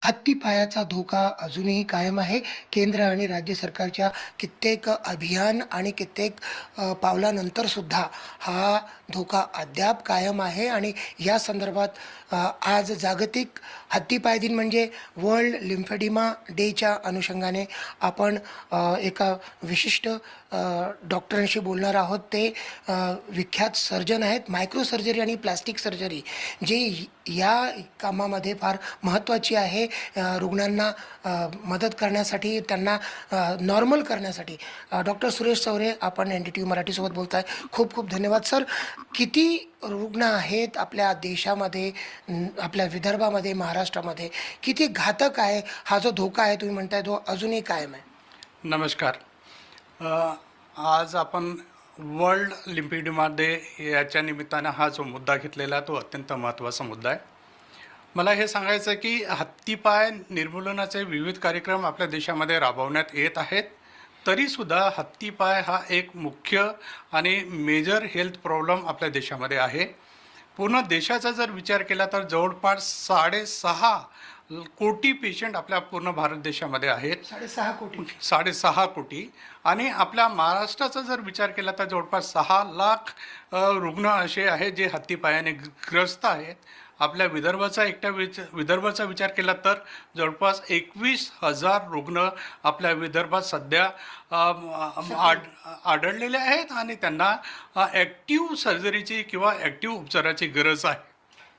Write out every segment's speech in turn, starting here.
हत्तीपायाचा धोका अजूनही कायम आहे. केंद्र आणि राज्य सरकारच्या कित्येक अभियान आणि कित्येक पावलानंतर सुद्धा हा धोका अद्याप कायम आहे आणि या संदर्भात आज जागतिक हत्तीपाय दिन म्हणजे वर्ल्ड लिम्फेडिमा डेच्या अनुषंगाने आपण एका विशिष्ट डॉक्टरांशी बोलणार आहोत. ते विख्यात सर्जन आहेत. मायक्रो सर्जरी आणि प्लास्टिक सर्जरी जी या कामामध्ये फार महत्त्वाची आहे. रुग्णांना मदत करण्यासाठी, त्यांना नॉर्मल करण्यासाठी. डॉक्टर सुरेश चौरे, आपण NDTV मराठीसोबत बोलताय. खूप खूप धन्यवाद सर. किती रुग्ण आहेत आपल्या देशामध्ये, आपल्या विदर्भामध्ये, महाराष्ट्रामध्ये? किती घातक आहे हा जो धोका आहे, तुम्ही म्हणताय तो अजूनही कायम आहे? नमस्कार. आज आपण वर्ल्ड लिम्फेडिमा डे याच्या निमित्तानं हा जो मुद्दा घेतलेला तो अत्यंत महत्त्वाचा मुद्दा आहे. मला हे सांगायचं आहे की हत्तीपाय निर्मूलनाचे विविध कार्यक्रम आपल्या देशामध्ये राबवण्यात येत आहेत. तरीसुद्धा हत्तीपाय हा एक मुख्य आणि मेजर हेल्थ प्रॉब्लेम आपल्या देशामध्ये आहे. पूर्ण देशाचा जर विचार केला तर जवळपास 6.5 कोटी पेशंट आपल्या पूर्ण भारत देशामध्ये आहेत. 6.5 कोटी. 6.5 कोटी. आणि आपल्या महाराष्ट्राचा जर विचार केला तर जवळपास 6 लाख रुग्ण असे आहेत जे हत्तीपायाने ग्रस्त आहेत. आपल्या विदर्भाचा विचार केला तर जवळपास 21,000 रुग्ण आपल्या विदर्भात सध्या आढळलेले आहेत आणि त्यांना ॲक्टिव्ह सर्जरीची किंवा ॲक्टिव्ह उपचाराची गरज आहे.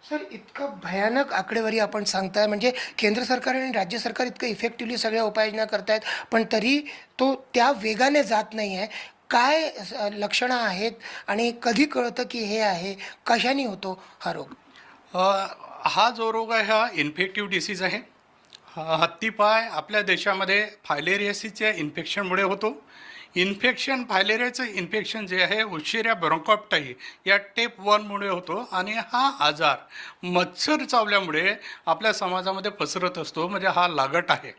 सर, इतकं भयानक आकडेवारी आपण सांगताय, म्हणजे केंद्र सरकार आणि राज्य सरकार इतकं इफेक्टिव्हली सगळ्या उपाययोजना करतायत, पण तरी तो त्या वेगाने जात नाही आहे. काय लक्षणं आहेत आणि कधी कळतं की हे आहे? कशाने होतो हा रोग? हा जो रोग आहे हा इन्फेक्टिव्ह डिसीज आहे. हत्तीपाय आपल्या देशामध्ये फायलेरियासिसच्या इन्फेक्शनमुळे होतो. फायलेरियाचं इन्फेक्शन जे आहे उशिरा ब्रोंकायटिस या टेप 1मुळे होतो आणि हा आजार मच्छर चावल्यामुळे आपल्या समाजामध्ये पसरत असतो. म्हणजे हा लागट आहे.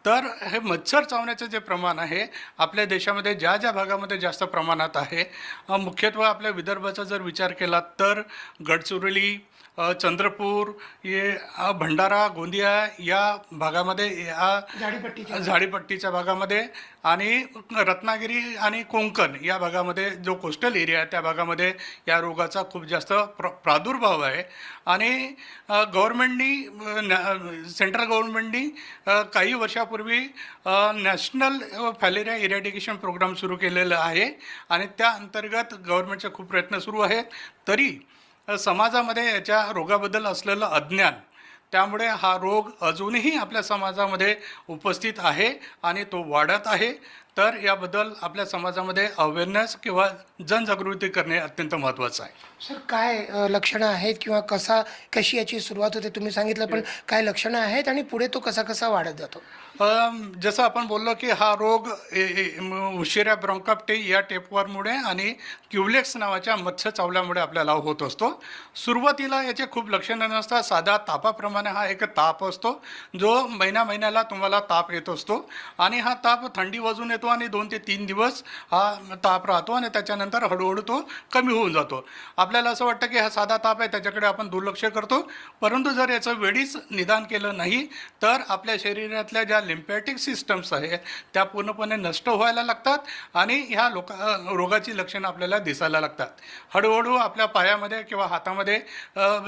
तर हे मच्छर चावण्याचं जे प्रमाण आहे आपल्या देशामध्ये ज्या ज्या भागामध्ये जास्त प्रमाणात आहे, मुख्यत्वे आपल्या विदर्भाचा जर विचार केला तर गडचिरोली, चंद्रपूर, भंडारा, गोंदिया या भागामध्ये, या झाडीपट्टीच्या भागामध्ये आणि रत्नागिरी आणि कोकण या भागामध्ये जो कोस्टल एरिया आहे त्या भागामध्ये या रोगाचा खूप जास्त प्रादुर्भाव आहे. आणि सेंट्रल गव्हर्नमेंटनी काही वर्षापूर्वी नॅशनल फॅलेरिया इरॅडिकेशन प्रोग्राम सुरू केलेला आहे आणि त्या अंतर्गत गव्हर्नमेंटचे खूप प्रयत्न सुरू आहेत. तरी समाजामध्ये याच्या रोगाबद्दल असलेलं अज्ञान, त्यामुळे हा रोग अजूनही आपल्या समाजामध्ये उपस्थित आहे आणि तो वाढत आहे. तर याबद्दल आपल्या समाजामध्ये अवेअरनेस किंवा जनजागृती करणे अत्यंत महत्त्वाचं आहे. सर, काय लक्षणं आहेत किंवा कशी याची सुरुवात होते तुम्ही सांगितलं, पण काय लक्षणं आहेत आणि पुढे तो कसा वाढत जातो? जसं आपण बोललो की हा रोग उशिरा ब्रोंकायटिस या टेपवरमुळे आणि क्युलेक्स नावाच्या मत्स्य चावल्यामुळे आपल्याला होत असतो. सुरुवातीला याचे खूप लक्षणं नसतात. साधा तापाप्रमाणे हा एक ताप असतो जो महिन्याला तुम्हाला ताप येत असतो आणि हा ताप थंडी वाजून येतो आणि 2 ते 3 दिवस हा ताप राहतो आणि त्याच्यानंतर हळूहळू तो कमी होऊन जातो. आपल्याला असं वाटतं की हा साधा ताप आहे, त्याच्याकडे आपण दुर्लक्ष करतो. परंतु जर याचं वेळीच निदान केलं नाही तर आपल्या शरीरातल्या ज्या लिम्फॅटिक सिस्टम्स आहेत त्या पूर्णपणे नष्ट व्हायला लागतात आणि ह्या रोगाची लक्षणं आपल्याला दिसायला लागतात. हळूहळू आपल्या पायामध्ये किंवा हातामध्ये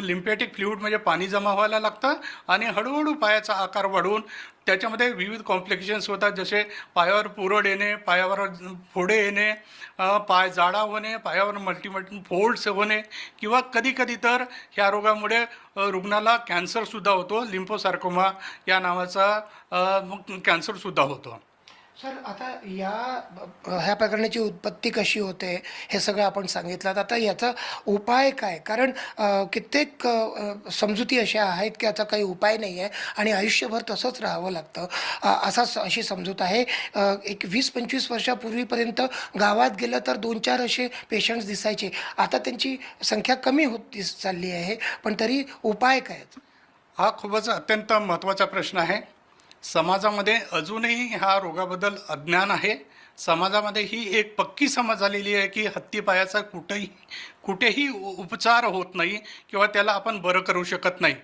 लिम्फॅटिक फ्लुइड म्हणजे पाणी जमा व्हायला लागतं आणि हळूहळू पायाचा आकार वाढून त्याच्यामध्ये विविध कॉम्प्लिकेशन्स होतात. जसे पायावर पुरळ येणे, पायावर फोडे येणे, पाय जाडा होणे, पायावर मल्टी फोल्ड्स होणे किंवा कधीकधी तर ह्या रोगामुळे रुग्णाला कॅन्सरसुद्धा होतो. लिम्फोसार्कोमा या नावाचा कॅन्सरसुद्धा होतो. सर, आता ह्या प्रकारची उत्पत्ती कशी होते हे सगळं आपण सांगितलं. आता याचा उपाय काय? कारण कित्येक समजुती अशा आहेत की याचा काही उपाय नाही आहे आणि आयुष्यभर तसंच राहावं लागतं, अशी समजूत आहे. एक 20-25 वर्षापूर्वीपर्यंत गावात गेलं तर 2-4 असे पेशंट्स दिसायचे. आता त्यांची संख्या कमी होत चालली आहे, पण तरी उपाय काय? हा खूपच अत्यंत महत्त्वाचा प्रश्न आहे. समाजामध्ये अजूनही ह्या रोगाबद्दल अज्ञान आहे. समाजामध्ये ही एक पक्की समज झालेली आहे की हत्तीपायाचा कुठेही उपचार होत नाही किंवा त्याला आपण बरं करू शकत नाही.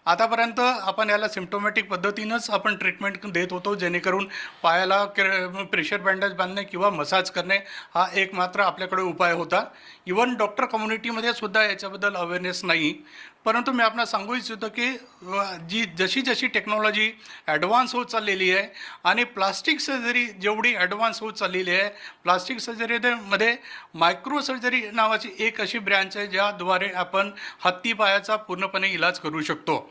आतापर्यंत आपण याला सिम्प्टोमॅटिक पद्धतीनंच आपण ट्रीटमेंट देत होतो, जेणेकरून पायाला प्रेशर बँडेज बांधणे किंवा मसाज करणे हा एक मात्र आपल्याकडे उपाय होता. इवन डॉक्टर कम्युनिटीमध्ये सुद्धा याच्याबद्दल अवेअरनेस नाही. परंतु मी आपल्याला सांगू इच्छितो की जशी जशी टेक्नॉलॉजी ॲडव्हान्स होत चाललेली आहे आणि प्लास्टिक सर्जरी जेवढी ॲडव्हान्स होत चाललेली आहे, प्लास्टिक सर्जरीमध्ये मायक्रो सर्जरी नावाची एक अशी ब्रँच आहे ज्याद्वारे आपण हत्तीपायाचा पूर्णपणे इलाज करू शकतो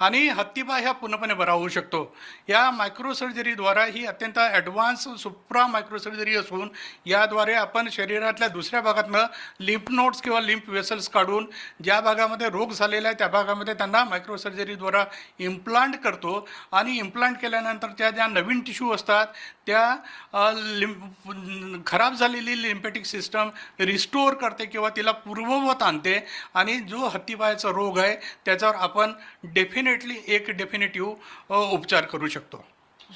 आणि हत्तीपाय ह्या पूर्णपणे बरा होऊ शकतो. या मायक्रो सर्जरीद्वारा ही अत्यंत ॲडव्हान्स सुप्रा मायक्रो सर्जरी असून याद्वारे आपण शरीरातल्या दुसऱ्या भागातनं लिम्फ नोड्स किंवा लिम्फ वेसल्स काढून ज्या भागामध्ये रोग झालेला आहे त्या भागामध्ये त्यांना मायक्रो सर्जरीद्वारा इम्प्लांट करतो आणि इम्प्लांट केल्यानंतर ज्या नवीन टिश्यू असतात त्या खराब झालेली लिम्फॅटिक सिस्टम रिस्टोअर करते किंवा तिला पूर्ववत आणते आणि जो हत्तीपायाचा रोग आहे त्याच्यावर आपण डेफिनेटली एक डेफिनेटिव्ह उपचार करू शकतो.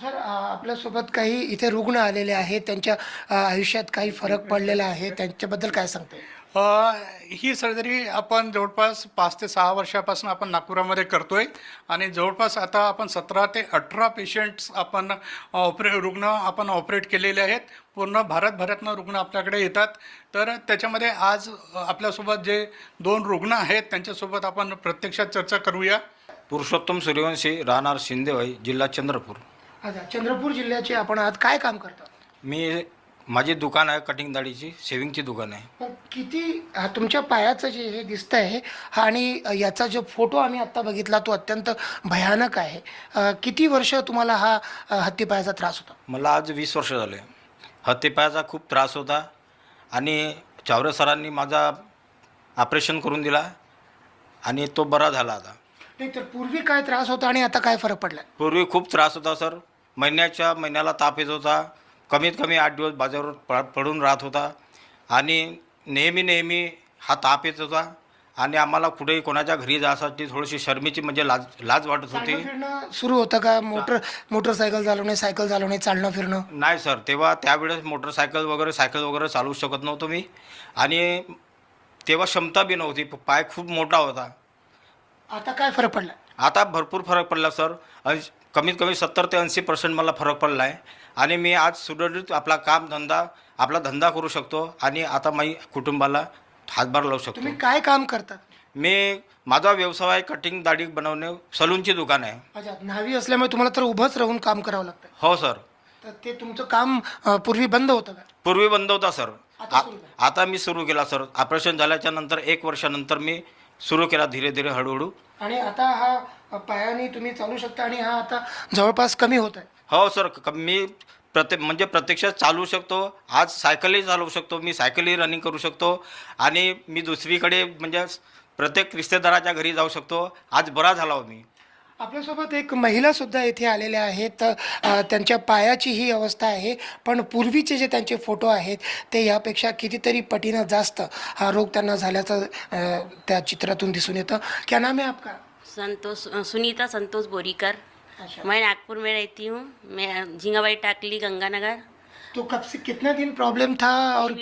सर आपल्यासोबत काही इथे रुग्ण आलेले आहेत, त्यांच्या आयुष्यात काही फरक पडलेला आहे, त्यांच्याबद्दल काय सांगते? ही सर्जरी आपण जवळपास 5 ते 6 वर्षापासून आपण नागपुरामध्ये करतोय आणि जवळपास आता आपण 17 ते 18 पेशंट्स आपण रुग्ण आपण ऑपरेट केलेले आहेत. पूर्ण भारतभरातनं रुग्ण आपल्याकडे येतात. तर त्याच्यामध्ये आज आपल्यासोबत जे 2 रुग्ण आहेत त्यांच्यासोबत आपण प्रत्यक्षात चर्चा करूया. पुरुषोत्तम सूर्यवंशी, राहणार शिंदेवाई, जिल्हा चंद्रपूर. अच्छा, चंद्रपूर जिल्ह्याचे आपण आज काय काम करता? माझी दुकान आहे, कटिंग दाढीची शेविंगची दुकान आहे. पण किती तुमच्या पायाचं जे हे दिसत आहे हा आणि याचा जो फोटो आम्ही आत्ता बघितला तो अत्यंत भयानक आहे. किती वर्ष तुम्हाला हा हत्तीपायाचा त्रास होता? मला आज 20 वर्ष झाले. हत्तीपायाचा खूप त्रास होता आणि चावरे सरांनी माझा ऑपरेशन करून दिला आणि तो बरा झाला. आता नाही तर पूर्वी काय त्रास होता आणि आता काय फरक पडला? पूर्वी खूप त्रास होता सर. महिन्याला ताप येत होता. कमीत कमी 8 दिवस बाजारावर पडून राहत होता आणि नेहमी हा ताप येत होता आणि आम्हाला कुठेही कोणाच्या घरी जाण्यासाठी थोडीशी शर्मीची म्हणजे लाज वाटत होती. फिरणं सुरू होतं का? मोटरसायकल चालवणे, सायकल चालवणे, चालणं फिरणं? नाही सर, त्यावेळेस सायकल वगैरे चालवू शकत नव्हतो मी आणि तेव्हा क्षमता बी नव्हती. पाय खूप मोठा होता. आता काय फरक पडला? आता भरपूर फरक पडला सर. कमीत कमी 70 ते 80% मला फरक पडला आहे आणि मी आज सुरळीत आपला धंदा करू शकतो आणि आता मी कुटुंबाला हातभार लावू शकतो. तुम्ही काय काम करतात? माझा व्यवसाय कटिंग दाढी बनवणे, सलूनची दुकान आहे. अच्छा, न्हावी असल्यामुळे तुम्हाला तर उभंच राहून काम करावं लागतं? हो सर. तर ते तुमचं काम पूर्वी बंद होतं का? पूर्वी बंद होता सर. आता सुरू केलं? आता मी सुरू केला सर. ऑपरेशन झाल्याच्या नंतर 1 वर्षानंतर मी सुरू केला धीरे हळूहळू. आणि आता हा पायाने तुम्ही चालू शकता आणि हा आता जवळपास कमी होत आहे? हो सर. मी प्रत्यक्षात चालू शकतो. आज सायकलही चालवू शकतो. मी सायकलही रनिंग करू शकतो आणि मी दुसरीकडे म्हणजे प्रत्येक रिश्तेदाराच्या घरी जाऊ शकतो. आज बरा झाला हो मी. आपल्यासोबत एक महिलासुद्धा इथे आलेल्या आहेत. त्यांच्या पायाची ही अवस्था आहे, पण पूर्वीचे जे त्यांचे फोटो आहेत ते यापेक्षा कितीतरी पटीनं जास्त हा रोग त्यांना झाल्याचं त्या चित्रातून दिसून येतं. क्या नाम है आपका? सुनीता संतोष बोरीकर. मैं नागपुर में रहती हूँ. मैं झिंगाबाई टाकली, गंगानगर. तो कब से कितना दिन प्रॉब्लम था और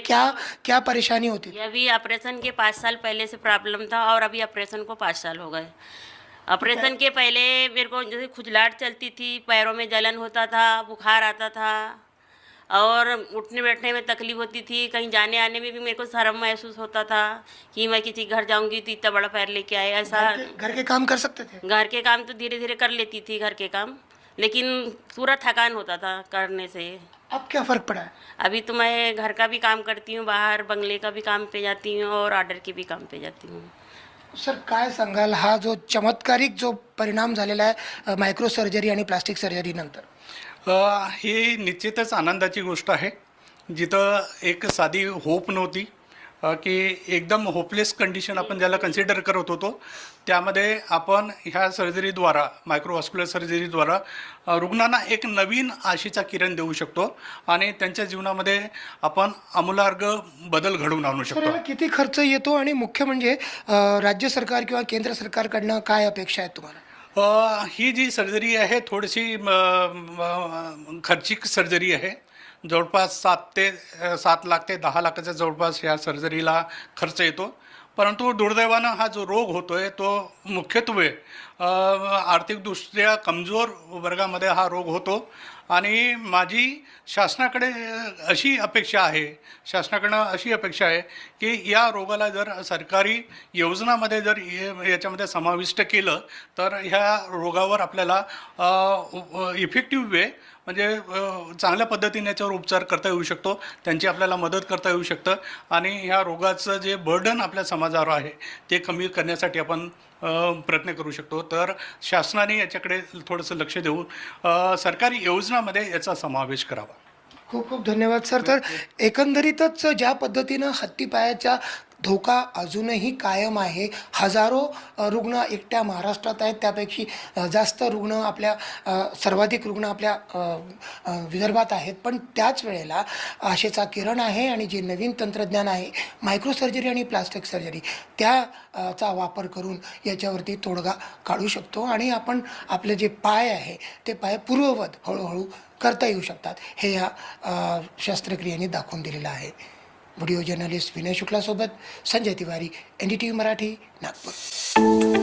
क्या परेशानी होती थी? अभी ऑपरेशन के 5 साल पहले से प्रॉब्लम था और अभी ऑपरेशन को 5 साल हो गए. ऑपरेशन के पहले मेरे को जैसे खुजलाहट चलती थी, पैरों में जलन होता था, बुखार आता था और उठने बैठने में तकलीफ होती थी. कहीं जाने आने में भी मेरे को शर्म महसूस होता था कि मैं किसी घर जाऊंगी तो इतना बड़ा पैर लेके आए. ऐसा घर के काम कर सकते थे? घर के काम तो धीरे धीरे कर लेती थी घर के काम, लेकिन पूरा थकान होता था करने से. अब क्या फ़र्क पड़ा है? अभी तो मैं घर का भी काम करती हूँ, बाहर बंगले का भी काम पे जाती हूँ और ऑर्डर के भी काम पे जाती हूँ. सर काय सांगाल, हा जो चमत्कारिक जो परिणाम झालेला आहे मायक्रो सर्जरी आणि प्लास्टिक सर्जरी नंतर? ही निश्चितच आनंदाची गोष्ट आहे. जिथं एक साधी होप नव्हती की एकदम होपलेस कंडिशन आपण ज्याला कन्सिडर करत होतो, त्यामध्ये आपण ह्या सर्जरीद्वारा मायक्रोव्हास्क्युलर सर्जरीद्वारा रुग्णांना एक नवीन आशेचा किरण देऊ शकतो आणि त्यांच्या जीवनामध्ये आपण आमूलाग्र बदल घडवून आणू शकतो. याला किती खर्च येतो आणि मुख्य म्हणजे राज्य सरकार किंवा केंद्र सरकारकडनं काय अपेक्षा आहेत तुम्हाला? ही जी सर्जरी आहे थोडीशी खर्चिक सर्जरी आहे. जवळपास 7 लाख ते 10 लाखाच्या जवळपास ह्या सर्जरीला खर्च येतो. परंतु दुर्दैवानं हा जो रोग होतो आहे तो मुख्यत्वे आर्थिकदृष्ट्या कमजोर वर्गामध्ये हा रोग होतो. आणि माझी शासनाकडे अशी अपेक्षा आहे की या रोगाला जर सरकारी योजनामध्ये जर याच्यामध्ये समाविष्ट केलं तर ह्या रोगावर आपल्याला इफेक्टिव्ह वे म्हणजे चांगल्या पद्धतीने याच्यावर उपचार करता येऊ शकतो, त्यांची आपल्याला मदत करता येऊ शकतं आणि ह्या रोगाचं जे बर्डन आपल्या समाजावर आहे ते कमी करण्यासाठी आपण प्रयत्न करू शकतो. तर शासनाने याच्याकडे थोडंसं लक्ष देऊन सरकारी योजनामध्ये याचा समावेश करावा. खूप खूप धन्यवाद सर. तर एकंदरीतच ज्या पद्धतीनं हत्तीपायाचा धोका अजूनही कायम आहे, हजारो रुग्ण एकट्या महाराष्ट्रात आहेत, त्यापैकी जास्त रुग्ण आपल्या सर्वाधिक रुग्ण आपल्या विदर्भात आहेत. पण त्याच वेळेला आशेचा किरण आहे आणि जे नवीन तंत्रज्ञान आहे मायक्रो सर्जरी आणि प्लास्टिक सर्जरी चा वापर करून याच्यावरती तोडगा काढू शकतो आणि आपण आपले जे पाय आहे ते पाय पूर्ववत हळूहळू करता येऊ शकतात, हे या शस्त्रक्रियेने दाखवून दिलेलं आहे. व्हिडिओ जर्नलिस्ट विनय शुक्लासोबत संजय तिवारी, NDTV मराठी, नागपूर.